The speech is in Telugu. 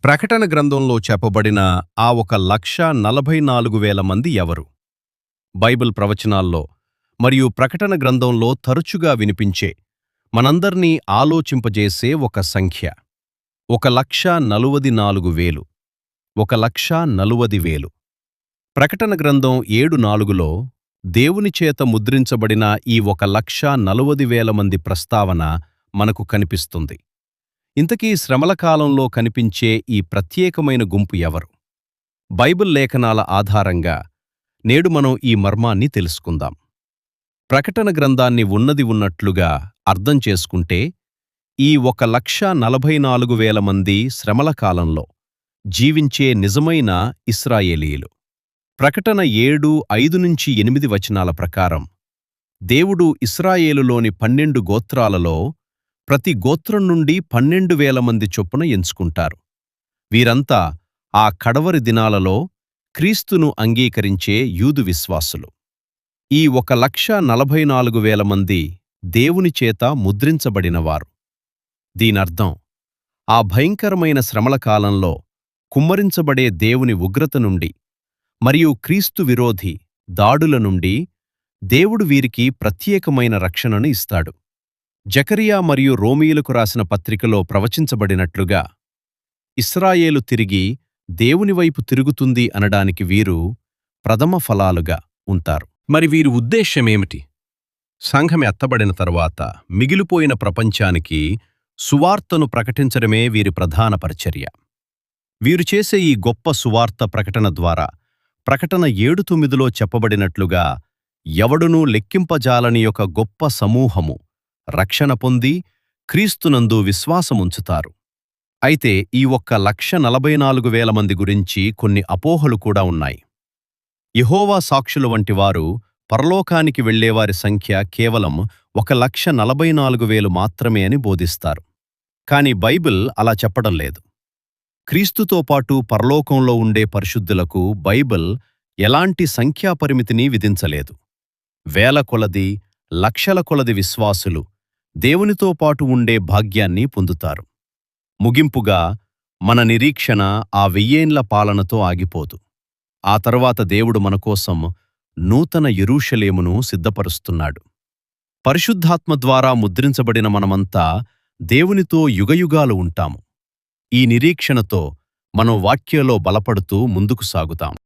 ప్రకటన గ్రంథంలో చెప్పబడిన ఆ 1,44,000 మంది ఎవరు? బైబిల్ ప్రవచనాల్లో మరియు ప్రకటన గ్రంథంలో తరచుగా వినిపించే మనందర్నీ ఆలోచింపజేసే ఒక సంఖ్య 1,44,000. 1,40,000. ప్రకటన గ్రంథం 7:4లో దేవుని చేత ముద్రించబడిన ఈ 1,40,000 మంది ప్రస్తావన మనకు కనిపిస్తుంది. ఇంతకీ శ్రమల కాలంలో కనిపించే ఈ ప్రత్యేకమైన గుంపు ఎవరు? బైబిల్ లేఖనాల ఆధారంగా నేడు మనం ఈ మర్మాన్ని తెలుసుకుందాం. ప్రకటన గ్రంథాన్ని ఉన్నది ఉన్నట్లుగా అర్థం చేసుకుంటే ఈ 1,44,000 మంది శ్రమల కాలంలో జీవించే నిజమైన ఇశ్రాయేలీయులు. ప్రకటన 7:5-8 వచనాల ప్రకారం దేవుడు ఇశ్రాయేలులోని 12 గోత్రాలలో ప్రతి గోత్రం నుండి 12,000 మంది చొప్పున ఎంచుకుంటారు. వీరంతా ఆ కడవరి దినాలలో క్రీస్తును అంగీకరించే యూదు విశ్వాసులు. ఈ 1,44,000 మంది దేవుని చేత ముద్రించబడినవారు. దీనర్థం ఆ భయంకరమైన శ్రమల కాలంలో కుమ్మరించబడే దేవుని ఉగ్రత నుండి మరియు క్రీస్తు విరోధి దాడుల నుండి దేవుడు వీరికి ప్రత్యేకమైన రక్షణను ఇస్తాడు. జకరియా మరియు రోమీయులకు రాసిన పత్రికలో ప్రవచించబడినట్లుగా ఇశ్రాయేలు తిరిగి దేవుని వైపు తిరుగుతుంది అనడానికి వీరు ప్రథమ ఫలాలుగా ఉంటారు. మరి వీరి ఉద్దేశ్యమేమిటి? సంఘం ఎత్తబడిన తరువాత మిగిలిపోయిన ప్రపంచానికి సువార్తను ప్రకటించడమే వీరి ప్రధాన పరిచర్య. వీరు చేసే ఈ గొప్ప సువార్త ప్రకటన ద్వారా ప్రకటన 7:9లో చెప్పబడినట్లుగా ఎవడునూ లెక్కింపజాలని ఒక గొప్ప సమూహము రక్షణ పొంది క్రీస్తునందు విశ్వాసముంచుతారు. అయితే ఈ 1,44,000 మంది గురించి కొన్ని అపోహలు కూడా ఉన్నాయి. యెహోవా సాక్షుల వంటి వారు పరలోకానికి వెళ్లేవారి సంఖ్య కేవలం 1,44,000 మాత్రమే అని బోధిస్తారు. కాని బైబిల్ అలా చెప్పడం లేదు. క్రీస్తుతో పాటు పరలోకంలో ఉండే పరిశుద్ధులకు బైబిల్ ఎలాంటి సంఖ్యాపరిమితిని విధించలేదు. వేల కొలది, లక్షల కొలది విశ్వాసులు దేవునితో పాటు ఉండే భాగ్యాన్ని పొందుతారు. ముగింపుగా మన నిరీక్షణ ఆ 1000 ఏండ్ల పాలనతో ఆగిపోదు. ఆ తరువాత దేవుడు మనకోసం నూతన యెరూషలేమును సిద్ధపరుస్తున్నాడు. పరిశుద్ధాత్మ ద్వారా ముద్రించబడిన మనమంతా దేవునితో యుగయుగాలు ఉంటాము. ఈ నిరీక్షణతో మనం వాక్యంలో బలపడుతూ ముందుకు సాగుతాం.